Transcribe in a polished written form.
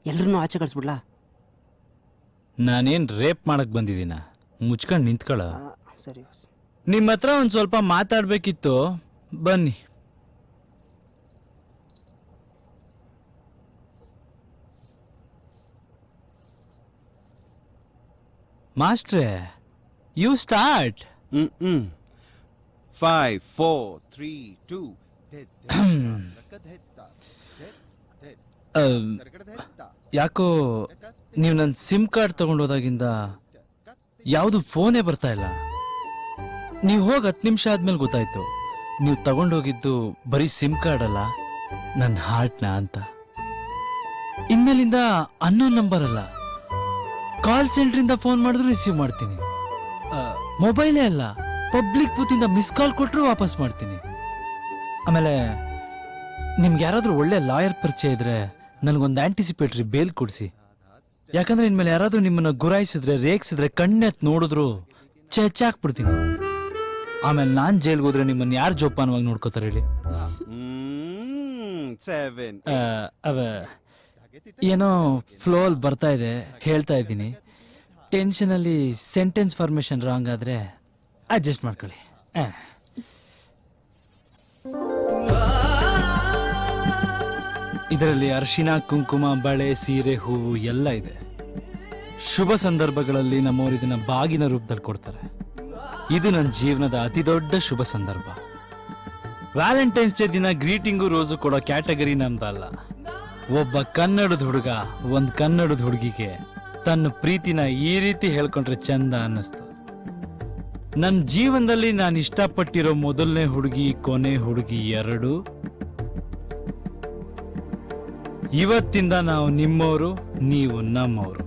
ಎಲ್ಲರನ್ನೂ ಆಚೆ ಕಳಿಸ್ಬಿಡ್ಲಾ? ನಾನೇನ್ ರೇಪ್ ಮಾಡಕ್ ಬಂದಿದ್ದೀನ? ಮುಚ್ಕೊಂಡು ನಿಂತ್ಕೊಳ್ಳ. ಸರಿ ಬಾಸ್. ನಿಮ್ಮ ಹತ್ರ ಒಂದ್ ಸ್ವಲ್ಪ ಮಾತಾಡ್ಬೇಕಿತ್ತು, ಬನ್ನಿ. ಮಾಸ್ಟ್ರೇ, ಯು ಸ್ಟಾರ್ಟ್. 5 4 3 2 ಯಾಕೋ ನೀವು ನನ್ನ ಸಿಮ್ ಕಾರ್ಡ್ ತಗೊಂಡೋದಾಗಿಂದ ಯಾವುದು ಫೋನೇ ಬರ್ತಾ ಇಲ್ಲ. ನೀವು ಹೋಗಿ 10 ನಿಮಿಷ ಆದ್ಮೇಲೆ ಗೊತ್ತಾಯ್ತು ನೀವು ತಗೊಂಡೋಗಿದ್ದು ಬರೀ ಸಿಮ್ ಕಾರ್ಡ್ ಅಲ್ಲ, ನನ್ನ ಹಾರ್ಟ್ನ ಅಂತ. ಇನ್ಮೇಲಿಂದ ಅನ್ನೋನ್ ನಂಬರ್ ಅಲ್ಲ, ಕಾಲ್ ಸೆಂಟ್ರಿಂದ ಫೋನ್ ಮಾಡಿದ್ರು ರಿಸೀವ್ ಮಾಡ್ತೀನಿ. ಮೊಬೈಲೇ ಅಲ್ಲ, ಪಬ್ಲಿಕ್ ಬೂತಿಂದ ಮಿಸ್ ಕಾಲ್ ಕೊಟ್ಟರು ವಾಪಸ್ ಮಾಡ್ತೀನಿ. ಆಮೇಲೆ ನಿಮ್ಗೆ ಯಾರಾದ್ರೂ ಒಳ್ಳೆ ಲಾಯರ್ ಪರಿಚಯ ಇದ್ರೆ ನನಗೊಂದು ಆಂಟಿಸಿಪೇಟರಿ ಬೇಲ್ ಕೊಡಿಸಿ. ಯಾಕಂದ್ರೆ ಇನ್ಮೇಲೆ ಯಾರಾದ್ರೂ ನಿಮ್ಮನ್ನ ಗುರಾಯಿಸಿದ್ರೆ, ರೇಗಿಸಿದ್ರೆ, ಕಣ್ಣೆತ್ ನೋಡಿದ್ರು ಚೆಚ್ಚಾಕ್ಬಿಡ್ತೀನಿ. ಆಮೇಲೆ ನಾನ್ ಜೈಲ್ಗೆ ಹೋದ್ರೆ ನಿಮ್ಮನ್ನ ಯಾರು ಜೋಪಾನವಾಗಿ ನೋಡ್ಕೋತಾರೆ ಹೇಳಿ? 7 ಏನೋ ಫ್ಲೋ ಅಲ್ಲಿ ಬರ್ತಾ ಇದೆ, ಹೇಳ್ತಾ ಇದ್ದೀನಿ. ಟೆನ್ಷನ್ ಅಲ್ಲಿ ಸೆಂಟೆನ್ಸ್ ಫಾರ್ಮೇಶನ್ ರಾಂಗ್ ಆದ್ರೆ ಅಡ್ಜಸ್ಟ್ ಮಾಡ್ಕೊಳ್ಳಿ. ಇದರಲ್ಲಿ ಅರಿಶಿನ, ಕುಂಕುಮ, ಬಳೆ, ಸೀರೆ, ಹೂವು ಎಲ್ಲ ಇದೆ. ಶುಭ ಸಂದರ್ಭಗಳಲ್ಲಿ ನಮ್ಮವರು ಇದನ್ನ ಬಾಗಿನ ರೂಪದಲ್ಲಿ ಕೊಡ್ತಾರೆ. ಇದು ನನ್ನ ಜೀವನದ ಅತಿ ದೊಡ್ಡ ಶುಭ ಸಂದರ್ಭ. ವ್ಯಾಲೆಂಟೈನ್ಸ್ ಡೇ ದಿನ ಗ್ರೀಟಿಂಗು, ರೋಸು ಕೊಡೋ ಕ್ಯಾಟಗರಿ ನಮ್ದಲ್ಲ. ಒಬ್ಬ ಕನ್ನಡದ ಹುಡುಗ ಒಂದ್ ಕನ್ನಡದ ಹುಡುಗಿಗೆ ತನ್ನ ಪ್ರೀತಿನ ಈ ರೀತಿ ಹೇಳ್ಕೊಂಡ್ರೆ ಚಂದ ಅನ್ನಿಸ್ತು. ನನ್ನ ಜೀವನದಲ್ಲಿ ನಾನು ಇಷ್ಟಪಟ್ಟಿರೋ ಮೊದಲನೇ ಹುಡುಗಿ, ಕೊನೆ ಹುಡುಗಿ ಎರಡು. ಇವತ್ತಿಂದ ನಾವು ನಿಮ್ಮವರು, ನೀವು ನಮ್ಮವರು.